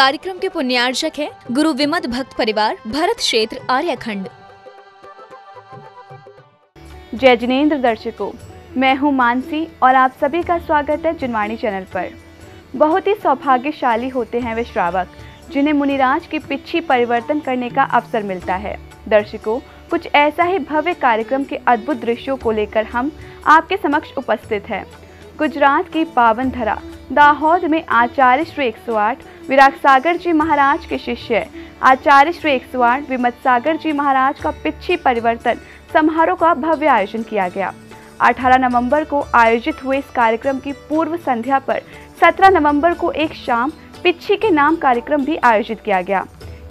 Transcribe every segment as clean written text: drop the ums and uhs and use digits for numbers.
कार्यक्रम के पुण्यार्चक है गुरु विमद भक्त परिवार, भरत क्षेत्र, आर्यखंड। जय जिनेंद्र दर्शकों, मैं हूं मानसी और आप सभी का स्वागत है जिनवाणी चैनल पर। बहुत ही सौभाग्यशाली होते हैं वे श्रावक जिन्हें मुनिराज की पिच्छी परिवर्तन करने का अवसर मिलता है। दर्शकों, कुछ ऐसा ही भव्य कार्यक्रम के अद्भुत दृश्यों को लेकर हम आपके समक्ष उपस्थित हैं। गुजरात की पावन धरा दाहोद में आचार्य श्री 108 विराग सागर जी महाराज के शिष्य आचार्य श्री 108 विमद सागर जी महाराज का पिच्छी परिवर्तन समारोह का भव्य आयोजन किया गया। 18 नवंबर को आयोजित हुए इस कार्यक्रम की पूर्व संध्या पर 17 नवंबर को एक शाम पिच्छी के नाम कार्यक्रम भी आयोजित किया गया।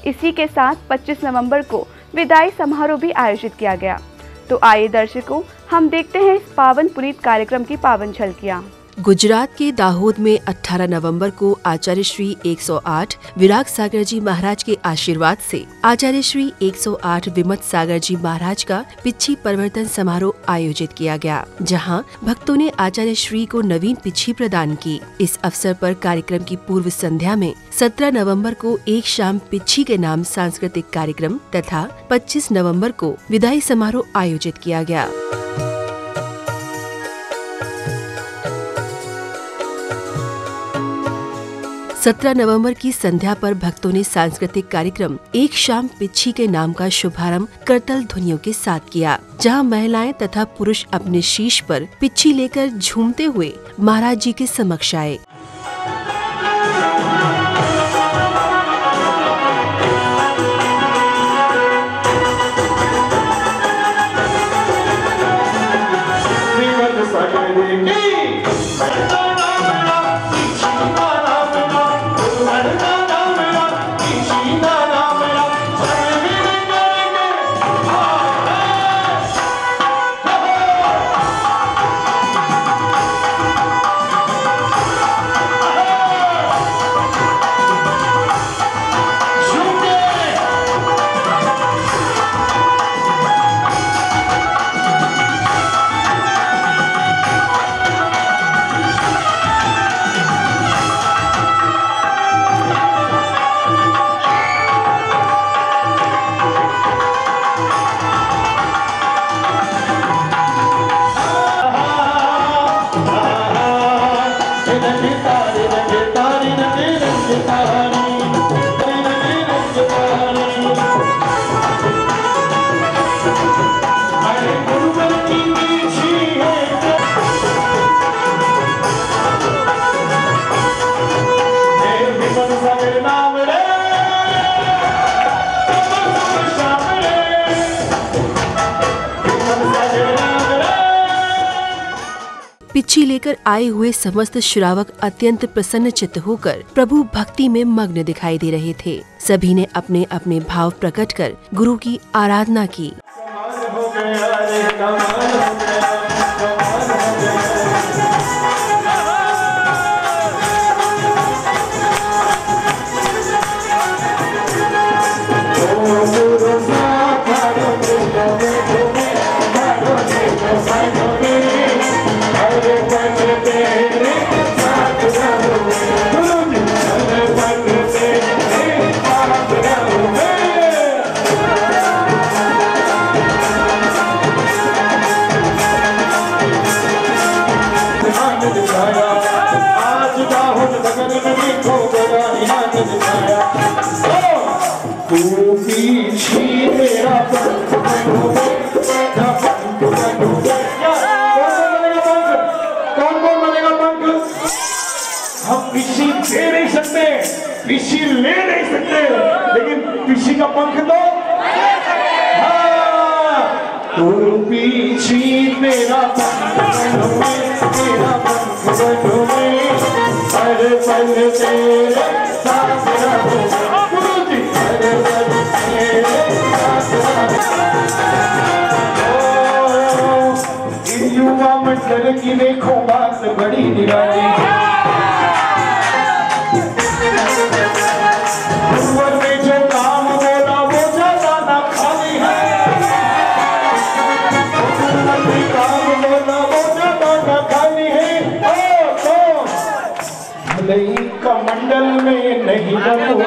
इसी के साथ 25 नवंबर को विदाई समारोह भी आयोजित किया गया। तो आइए दर्शकों, हम देखते हैं इस पावन पुनीत कार्यक्रम की पावन झलकियां। गुजरात के दाहोद में 18 नवंबर को आचार्य श्री 108 विराग सागर जी महाराज के आशीर्वाद से आचार्य श्री 108 विमद सागर जी महाराज का पिच्छी परिवर्तन समारोह आयोजित किया गया, जहां भक्तों ने आचार्य श्री को नवीन पिच्छी प्रदान की। इस अवसर पर कार्यक्रम की पूर्व संध्या में 17 नवंबर को एक शाम पिच्छी के नाम सांस्कृतिक कार्यक्रम तथा 25 नवंबर को विदाई समारोह आयोजित किया गया। 17 नवंबर की संध्या पर भक्तों ने सांस्कृतिक कार्यक्रम एक शाम पिच्छी के नाम का शुभारंभ करतल ध्वनियों के साथ किया, जहां महिलाएं तथा पुरुष अपने शीश पर पिच्छी लेकर झूमते हुए महाराज जी के समक्ष आए। पिच्छी लेकर आए हुए समस्त श्रावक अत्यंत प्रसन्न चित्त होकर प्रभु भक्ति में मग्न दिखाई दे रहे थे। सभी ने अपने अपने भाव प्रकट कर गुरु की आराधना की। हम पिच्छी दे नहीं सकते, पिच्छी ले नहीं सकते, लेकिन पिच्छी का पंख दो। तू पिच्छी मेरा पंख बनो, मेरा पंख बनो, हर पल तेरे साथ रहूं, गुरु जी हर पल तेरे साथ रहूं। इस युवा मंडल की देखो बात बड़ी निराली, कमंड जंगल में नहीं बनूं,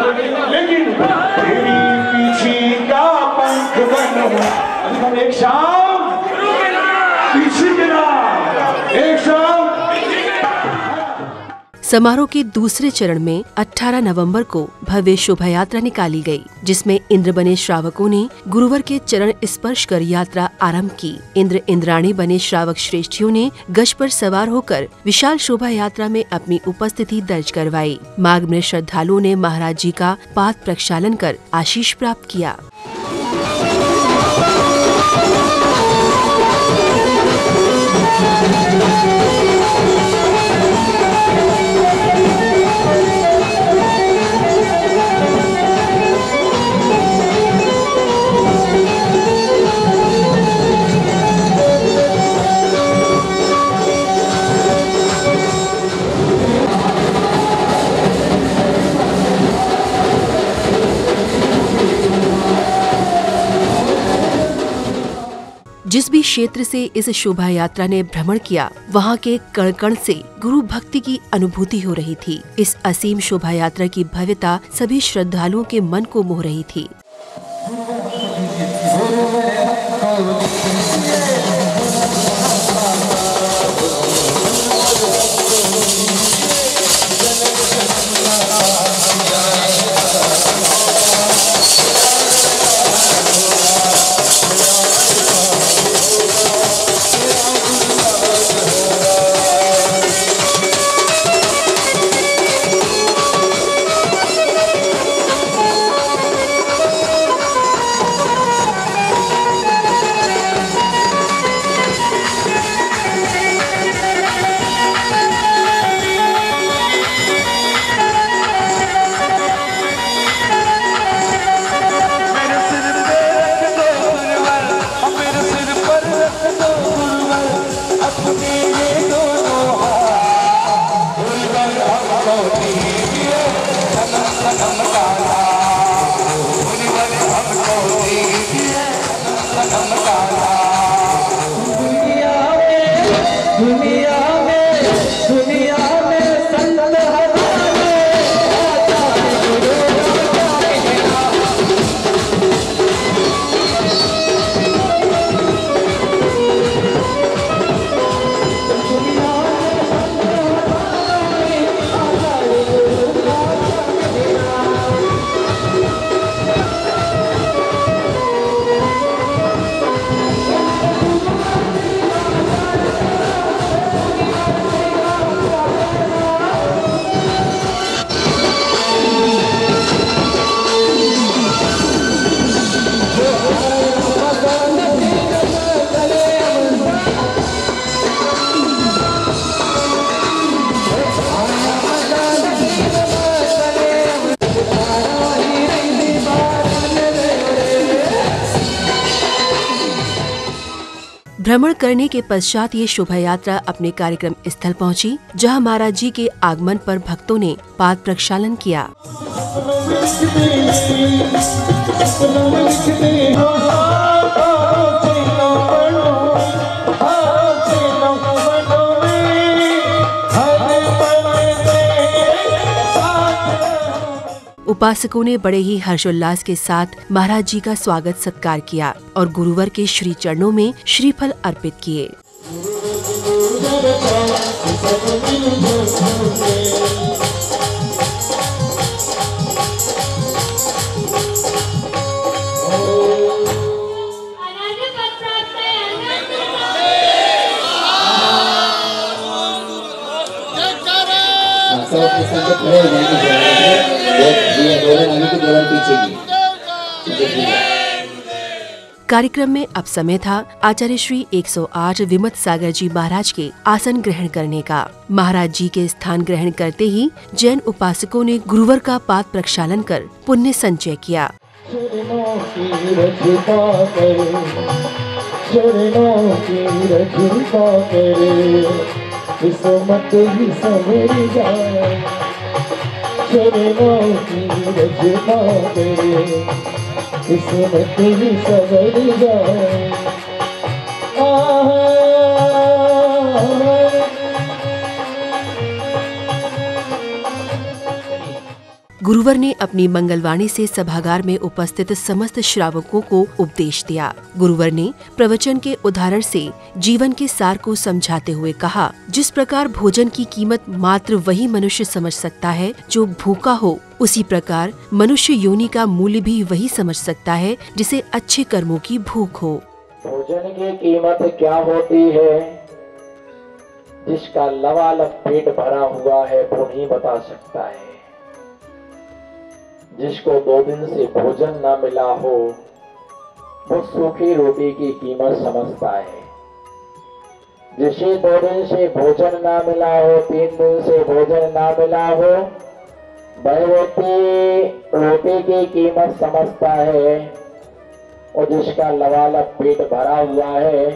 लेकिन तेरी पीछे का पंख बनूं। एक शाम पीछे गिरा, एक शाम। समारोह के दूसरे चरण में 18 नवंबर को भव्य शोभा यात्रा निकाली गई, जिसमें इंद्र बने श्रावकों ने गुरुवर के चरण स्पर्श कर यात्रा आरंभ की। इंद्र इंद्राणी बने श्रावक श्रेष्ठियों ने गज पर सवार होकर विशाल शोभा यात्रा में अपनी उपस्थिति दर्ज करवाई। मार्ग में श्रद्धालुओं ने महाराज जी का पाद प्रक्षालन कर आशीष प्राप्त किया। जिस भी क्षेत्र से इस शोभा यात्रा ने भ्रमण किया, वहाँ के कण कण से गुरु भक्ति की अनुभूति हो रही थी। इस असीम शोभा यात्रा की भव्यता सभी श्रद्धालुओं के मन को मोह रही थी। भ्रमण करने के पश्चात ये शोभा यात्रा अपने कार्यक्रम स्थल पहुंची, जहां महाराज जी के आगमन पर भक्तों ने पाद प्रक्षालन किया। उपासकों ने बड़े ही हर्षोल्लास के साथ महाराज जी का स्वागत सत्कार किया और गुरुवर के श्री चरणों में श्रीफल अर्पित किए। कार्यक्रम में अब समय था आचार्य श्री 108 विमत सागर जी महाराज के आसन ग्रहण करने का। महाराज जी के स्थान ग्रहण करते ही जैन उपासकों ने गुरुवर का पाद प्रक्षालन कर पुण्य संचय किया। किस्मत ही सवर जाए। गुरुवर ने अपनी मंगलवाणी से सभागार में उपस्थित समस्त श्रावकों को उपदेश दिया। गुरुवर ने प्रवचन के उदाहरण से जीवन के सार को समझाते हुए कहा, जिस प्रकार भोजन की कीमत मात्र वही मनुष्य समझ सकता है जो भूखा हो, उसी प्रकार मनुष्य योनि का मूल्य भी वही समझ सकता है जिसे अच्छे कर्मों की भूख हो। भोजन की कीमत क्या होती है, जिसका लबालब पेट भरा हुआ है वो नहीं बता सकता है। जिसको 2 दिन से भोजन न मिला हो वो सूखी रोटी की कीमत समझता है। जिसे 2 दिन से भोजन ना मिला हो, 3 दिन से भोजन ना मिला हो, वह व्यक्ति रोटी की कीमत समझता है। और जिसका लबालब पेट भरा हुआ है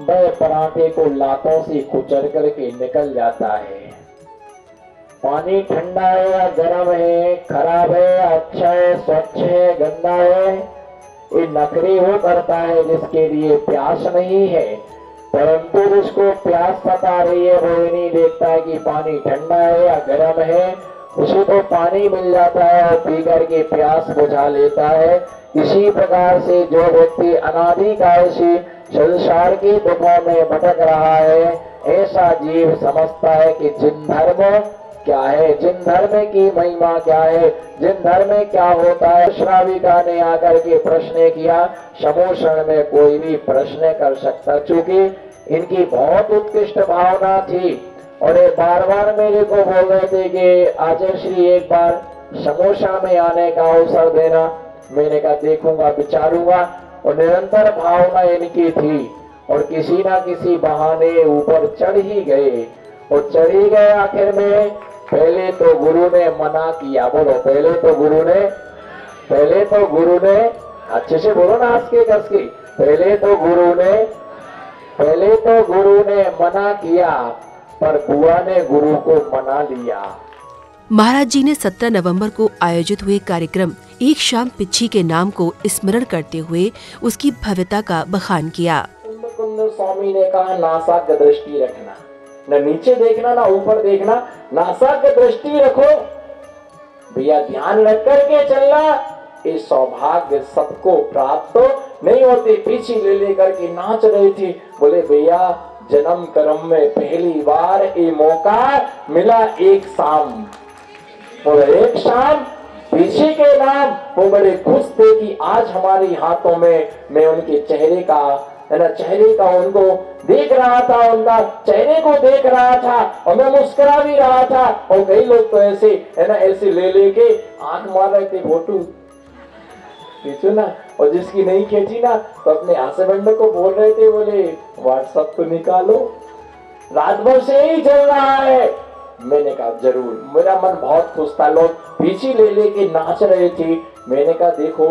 वह पराठे को लातों से कुचल करके निकल जाता है। पानी ठंडा है या गर्म है, खराब है या अच्छा है, स्वच्छ है, गंदा है, ये नखरे वो करता है जिसके लिए प्यास नहीं है। परंतु जिसको प्यास सता रही है वो ये नहीं देखता कि पानी ठंडा है या गर्म है, उसे तो पानी मिल जाता है और पी करके प्यास बुझा लेता है। इसी प्रकार से जो व्यक्ति अनादिकाल से संसार के दुखों में भटक रहा है, ऐसा जीव समझता है कि जिन धर्म क्या है, जिन धर्म की महिमा क्या है, जिन धर्म में क्या होता है। श्राविका ने आकर के प्रश्न किया, समोषण में कोई भी प्रश्न कर सकता, चूंकि इनकी बहुत उत्कृष्ट भावना थी और ये बार बार मेरे को बोल रहे थे कि आचार्य श्री एक बार समोषण में आने का अवसर देना। मैंने कहा देखूंगा, विचारूंगा। और निरंतर भावना इनकी थी और किसी ना किसी बहाने ऊपर चढ़ ही गए और चढ़ ही गए। आखिर में पहले तो गुरु ने मना किया, बोलो पहले तो गुरु ने अच्छे से बोलो ना, हंस के कस के, पहले तो गुरु ने मना किया पर बुआ ने गुरु को मना लिया। महाराज जी ने 17 नवंबर को आयोजित हुए कार्यक्रम एक शाम पिच्छी के नाम को स्मरण करते हुए उसकी भव्यता का बखान किया। कुंद स्वामी ने कहा नासाग्र दृष्टि रखना, न नीचे देखना ना ऊपर देखना, नासाग्र दृष्टि रखो भैया, ध्यान रख करके चलना। ये सौभाग्य सबको प्राप्त नहीं होते। पीछे ले करके नाच रही थी, बोले भैया जन्म कर्म में पहली बार ये मौका मिला, एक शाम पीछे के नाम। वो बड़े खुश थे कि आज हमारे हाथों में, मैं उनके चेहरे का है ना, चेहरे का उनको देख रहा था, उनका चेहरे को देख रहा था और मैं मुस्कुरा भी रहा था। और कई लोग तो ऐसे है ना, ऐसे ले के आंख मार रहे थे, फोटो खींचो ना। और जिसकी नहीं खींची ना तो अपने हस्बैंड को बोल रहे थे, बोले व्हाट्सएप तो निकालो, रात भर से ही चल रहा है। मैंने कहा जरूर, मेरा मन बहुत खुश था। लोग पीछे ले के नाच रहे थे। मैंने कहा देखो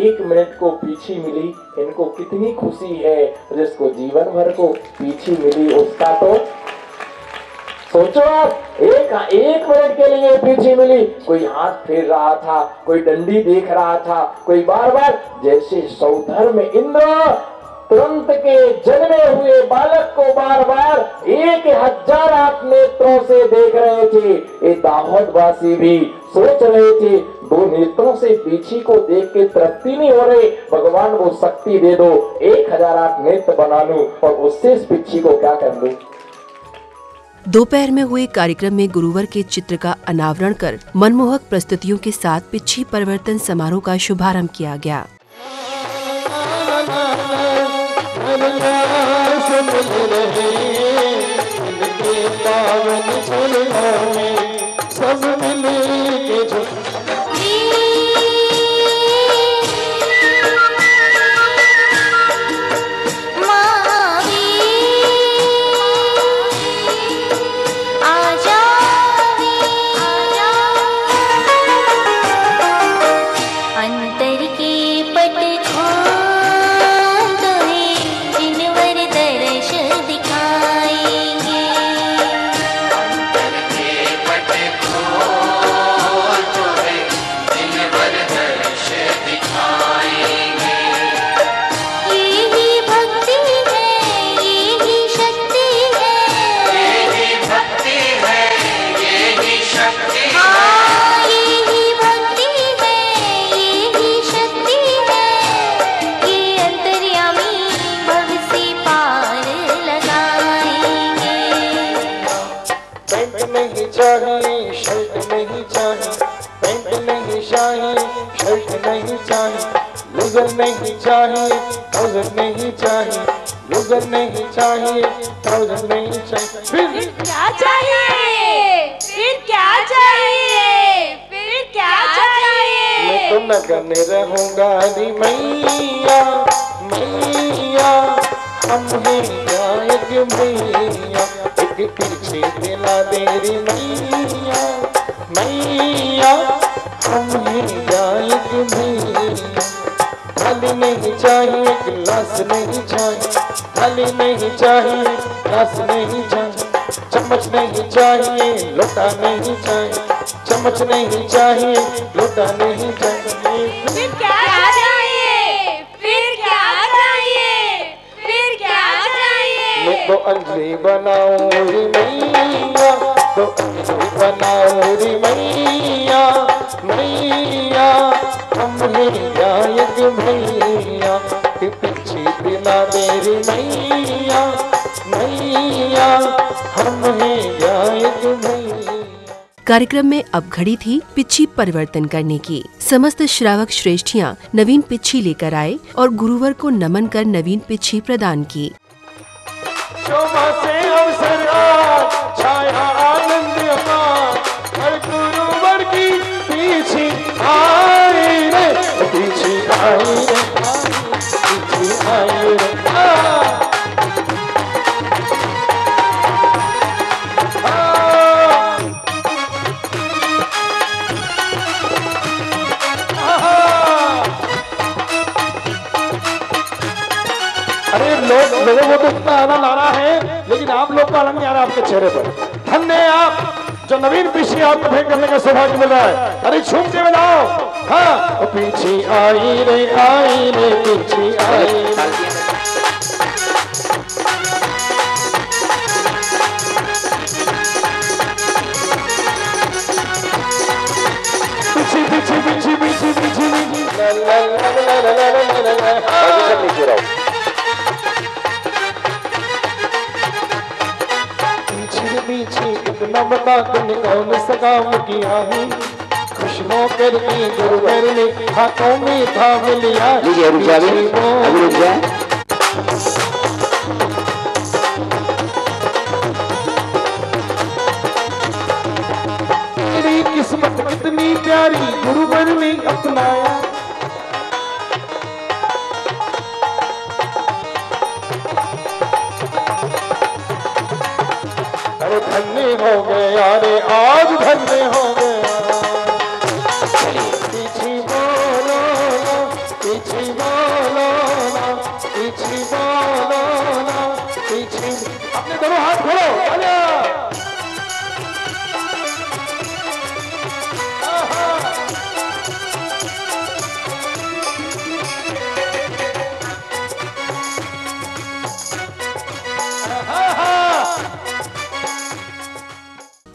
1 मिनट को पीछे मिली, इनको कितनी खुशी है। जिसको जीवन भर को पीछे मिली उसका तो सोचो आप, एक मिनट के लिए पीछे मिली। कोई हाथ फेर रहा था, कोई डंडी देख रहा था, कोई बार बार, जैसे सौधर्म इंद्र तुरंत के जन्मे हुए बालक को बार बार 1000 नेत्रों से देख रहे थे। ये दाहोदवासी भी सोच रहे थे, 2 नेत्रों से पीछे को देख के तृप्ति नहीं हो रही, भगवान को शक्ति दे दो, 1008 नेत्र बना लूं और उससे इस पीछे को क्या कर लूं। दोपहर में हुए कार्यक्रम में गुरुवर के चित्र का अनावरण कर मनमोहक प्रस्तुतियों के साथ पिच्छी परिवर्तन समारोह का शुभारंभ किया गया। दिखाएंगे गूगल नहीं चाहिए, 1000 नहीं चाहिए, गूगल नहीं चाहिए, 1000 नहीं चाहिए, फिर क्या चाहिए? फिर क्या चाहिए? फिर क्या चाहिए? मैं तो नगन रहूंगा री मैया, मैया हम हैं गायक मैया, एक पीछे दिला दे री मैया, मैया हम हैं गायक मैया। थाली नहीं चाहिए, गिलास नहीं चाहिए, थाली नहीं चाहिए, गिलास नहीं चाहिए, चम्मच नहीं चाहिए, लोटा नहीं चाहिए, चम्मच नहीं चाहिए, लोटा नहीं चाहिए। फिर क्या चाहिए? फिर क्या चाहिए? फिर क्या चाहिए? मैं तो अंजलि बनाऊं री मैया, तो अंजलि बनाऊं री मैया, मैया हम हैं गायक भैया, के पीछे दिला मेरी मैया, मैया हम हैं गायक भैया। कार्यक्रम में अब घड़ी थी पिच्छी परिवर्तन करने की। समस्त श्रावक श्रेष्ठियाँ नवीन पिच्छी लेकर आए और गुरुवर को नमन कर नवीन पिच्छी प्रदान की। शोभा से अवसर आज छाया आनंद अपार, हर गुरुवर की पीछे आई रे, पीछे आई रे, पीछे आई रे। अरे लोगों को तो इतना आनंद आ रहा है, लेकिन आप लोग का आनंद नहीं आ रहा आपके चेहरे पर। धन्य है आप जो नवीन पिछी आपको भेंट करने का सौभाग्य मिल रहा है। अरे झूम के बनाओ, हाँ पीछे आई रे, आई रे पीछे आई रे। पीछे पीछे पीछे पीछे पीछे नीचे रहो। पीछे इतना बता तुमने कौन सा काम किया है, खुश होकर के गुरुवर ने हाथों में थाम लिया। तेरी किस्मत कितनी प्यारी गुरुवर ने अपनाया। अरे धन्य हो गया रे, आज धन्य हो गया। पीछे बोलो ना, पीछे बोलो ना, पीछे बोलो ना, पीछे। अपने दोनों हाथ खोलो, आजा।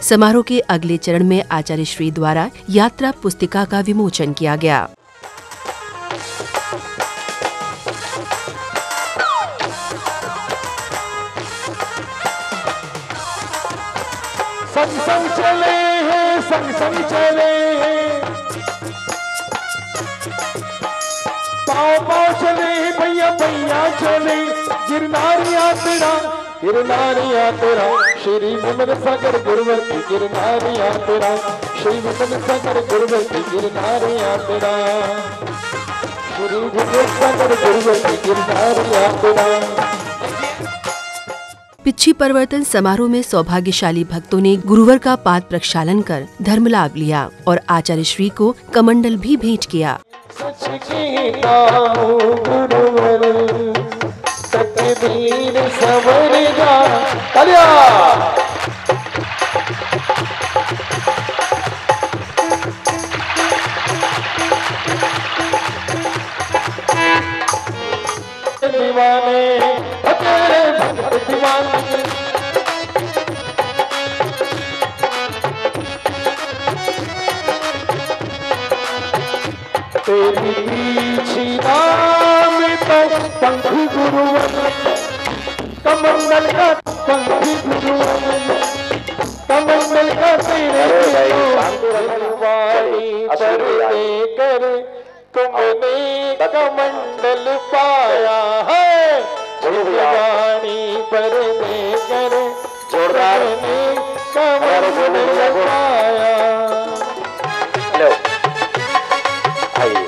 समारोह के अगले चरण में आचार्य श्री द्वारा यात्रा पुस्तिका का विमोचन किया गया। संग संग चले हैं, संग संग चले हैं, पाँव पाँव चले भैया भैया चले। गिरनारिया तेरा, गिरनारिया तेरा, श्री विमल सागर गुरुवर की गिरनारिया तेरा, श्री विमल सागर गुरुवर की गिरनारिया तेरा, श्री विमल सागर गुरुवर की गिरनारिया तेरा। पिच्छी परिवर्तन समारोह में सौभाग्यशाली भक्तों ने गुरुवर का पाद प्रक्षालन कर धर्मलाभ लिया और आचार्य श्री को कमंडल भी भेंट किया। सच कहता हूँ गुरुवर, तकदीर सवर जा। तालिया। दीवाने तेरे भक्त दीवाने, तेरी पीछी नाम तो पंख गुरुवर, कमंडल का पंख गुरुवर, कमंडल का तेरे वाली पर देकर तुमने कमंडल पाया है, वाणी पर देकर जोरदार कमंडल पाया। लो आइए।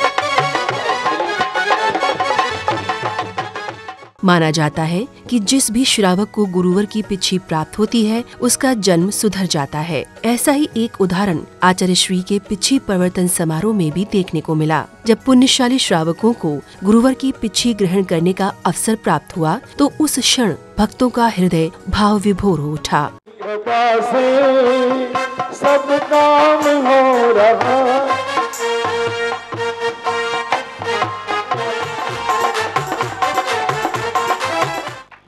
माना जाता है कि जिस भी श्रावक को गुरुवर की पिच्छी प्राप्त होती है उसका जन्म सुधर जाता है। ऐसा ही एक उदाहरण आचार्य श्री के पिच्छी परिवर्तन समारोह में भी देखने को मिला। जब पुण्यशाली श्रावकों को गुरुवर की पिच्छी ग्रहण करने का अवसर प्राप्त हुआ तो उस क्षण भक्तों का हृदय भाव विभोर हो उठा। कृपा से सब काम हो रहा,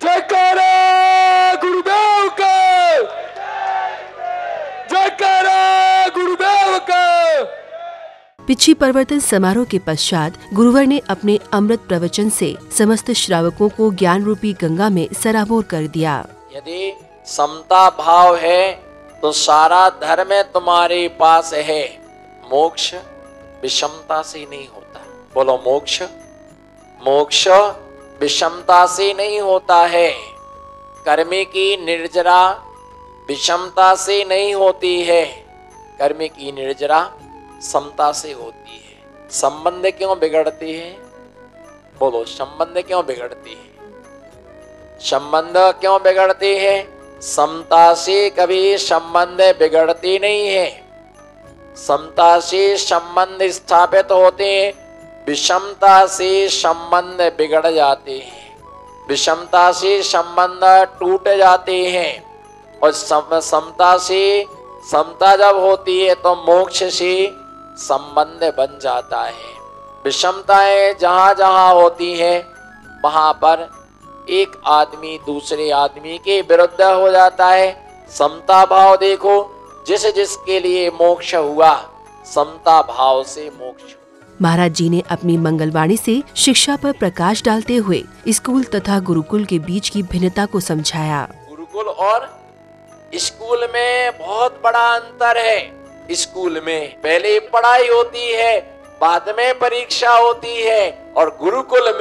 जयकारा गुरुदेव का, जयकारा गुरुदेव का। पिच्छी परिवर्तन समारोह के पश्चात गुरुवर ने अपने अमृत प्रवचन से समस्त श्रावकों को ज्ञान रूपी गंगा में सराबोर कर दिया। यदि समता भाव है तो सारा धर्म तुम्हारे पास है। मोक्ष विषमता से नहीं होता। बोलो मोक्ष, मोक्ष विषमता से नहीं होता है। कर्म की निर्जरा विषमता से नहीं होती है। कर्म की निर्जरा समता से होती है। संबंध क्यों बिगड़ती है? बोलो संबंध क्यों बिगड़ती है? संबंध क्यों बिगड़ती है? समता से कभी संबंध बिगड़ती नहीं है। समता से संबंध स्थापित होते हैं, विषमता से संबंध बिगड़ जाते हैं, विषमता से संबंध टूट जाते हैं। और समता से, समता जब होती है तो मोक्ष से संबंध बन जाता है। विषमताएं जहाँ जहाँ होती है वहाँ पर एक आदमी दूसरे आदमी के विरुद्ध हो जाता है। समता भाव देखो, जिस जिसके लिए मोक्ष हुआ समता भाव से मोक्ष। महाराज जी ने अपनी मंगलवाणी से शिक्षा पर प्रकाश डालते हुए स्कूल तथा गुरुकुल के बीच की भिन्नता को समझाया। गुरुकुल और स्कूल में बहुत बड़ा अंतर है। स्कूल में पहले पढ़ाई होती है, बाद में परीक्षा होती है, और गुरुकुल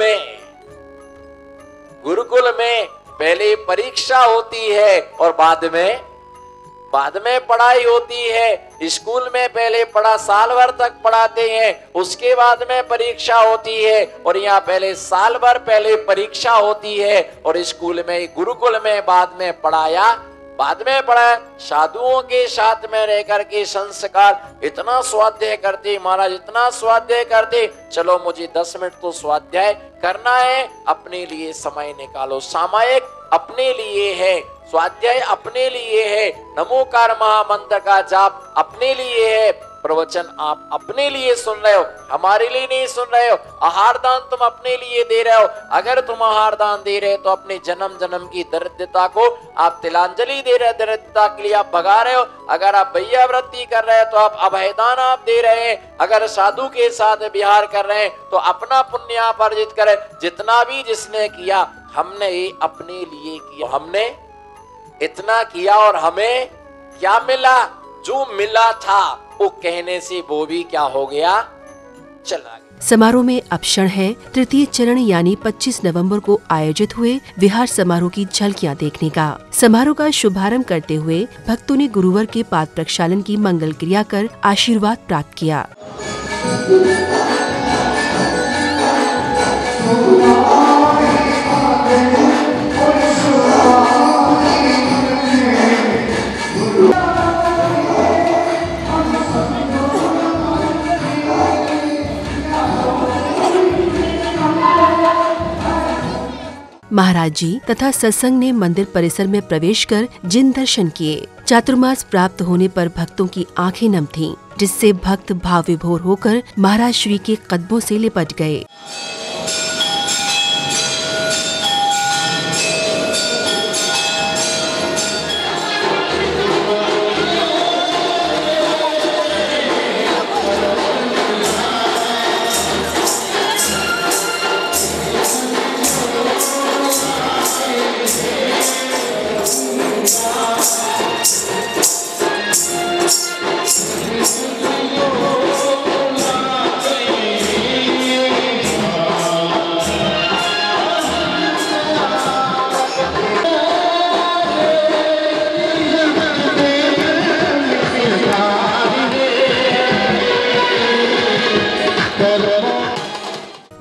में पहले परीक्षा होती है और बाद में पढ़ाई होती है। स्कूल में पहले साल भर तक पढ़ाते हैं, उसके बाद में परीक्षा होती है, और यहाँ पहले साल भर पहले परीक्षा होती है और स्कूल में गुरुकुल में बाद में पढ़ाया। साधुओं के साथ में रह करके संस्कार इतना स्वाध्याय करते महाराज, इतना स्वाध्याय करते। चलो मुझे 10 मिनट तो स्वाध्याय करना है, अपने लिए समय निकालो। सामायिक अपने लिए है, स्वाध्याय अपने लिए है, नमोकार महामंत्र का जाप अपने लिए है, प्रवचन आप अपने लिए सुन रहे हो, हमारे लिए नहीं सुन रहे हो। आहार दान तुम अपने लिए दे रहे हो। अगर तुम आहार दान दे रहे हो तो अपने जन्म जन्म की दरिद्रता को आप तिलांजलि दे रहे हो, दरिद्रता के लिए आप भगा रहे हो। अगर आप भैया वृत्ति कर रहे हो तो आप अभयदान आप दे रहे हैं। अगर साधु के साथ विहार कर रहे हैं तो अपना पुण्य आप अर्जित करें। जितना भी जिसने किया हमने ये अपने लिए किया। हमने इतना किया और हमें क्या मिला? जो मिला था वो कहने से वो भी क्या हो गया, चला गया। समारोह में अब क्षण है तृतीय चरण यानी 25 नवंबर को आयोजित हुए विहार समारोह की झलकियां देखने का। समारोह का शुभारंभ करते हुए भक्तों ने गुरुवर के पाद प्रक्षालन की मंगल क्रिया कर आशीर्वाद प्राप्त किया। महाराज जी तथा सत्संग ने मंदिर परिसर में प्रवेश कर जिन दर्शन किए। चातुर्मास प्राप्त होने पर भक्तों की आंखें नम थीं, जिससे भक्त भाव विभोर होकर महाराज श्री के कदमों से लिपट गए।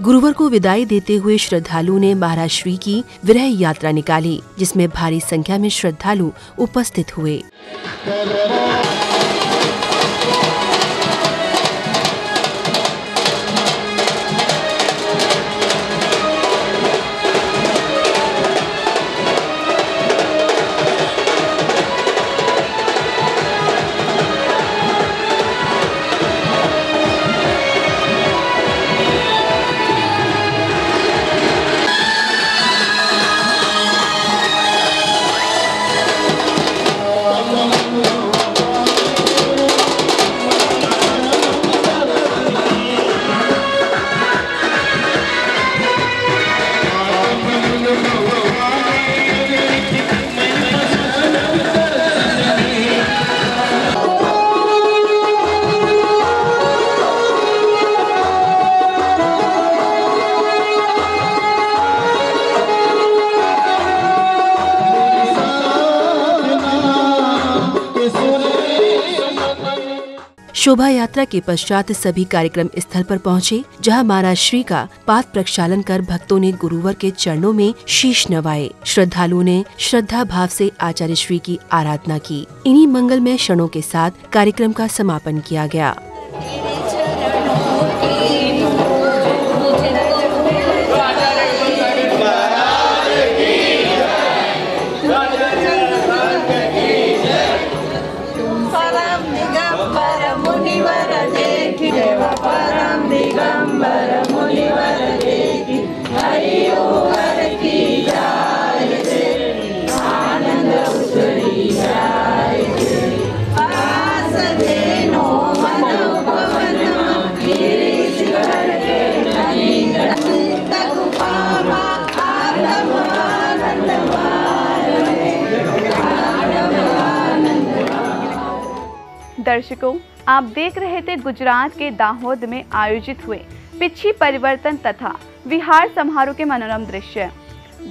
गुरुवार को विदाई देते हुए श्रद्धालु ने महाराज श्री की विरह यात्रा निकाली, जिसमें भारी संख्या में श्रद्धालु उपस्थित हुए। शोभा यात्रा के पश्चात सभी कार्यक्रम स्थल पर पहुंचे, जहां महाराज श्री का पाद प्रक्षालन कर भक्तों ने गुरुवर के चरणों में शीश नवाए। श्रद्धालुओं ने श्रद्धा भाव से आचार्य श्री की आराधना की। इन्हीं मंगलमय क्षणों के साथ कार्यक्रम का समापन किया गया। दर्शकों, आप देख रहे थे गुजरात के दाहोद में आयोजित हुए पिछी परिवर्तन तथा विहार समारोह के मनोरम दृश्य,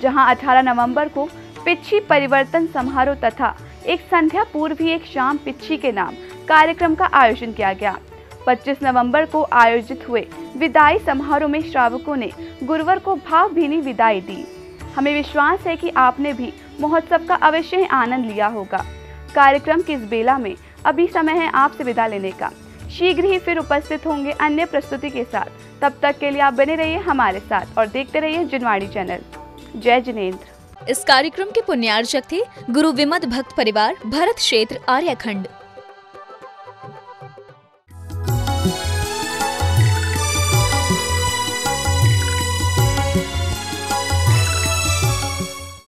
जहां 18 नवंबर को पिछी परिवर्तन समारोह तथा एक संध्या पूर्व एक शाम पिछी के नाम कार्यक्रम का आयोजन किया गया। 25 नवंबर को आयोजित हुए विदाई समारोह में श्रावकों ने गुरुवार को भावभीनी विदाई दी। हमें विश्वास है कि आपने भी महोत्सव का अवश्य ही आनंद लिया होगा। कार्यक्रम की इस बेला में अभी समय है आपसे विदा लेने का। शीघ्र ही फिर उपस्थित होंगे अन्य प्रस्तुति के साथ। तब तक के लिए आप बने रहिए हमारे साथ और देखते रहिए जुनवाणी चैनल। जय जिनेंद्र। इस कार्यक्रम के पुण्यार्चक थे गुरु विमत भक्त परिवार, भरत क्षेत्र, आर्यखंड।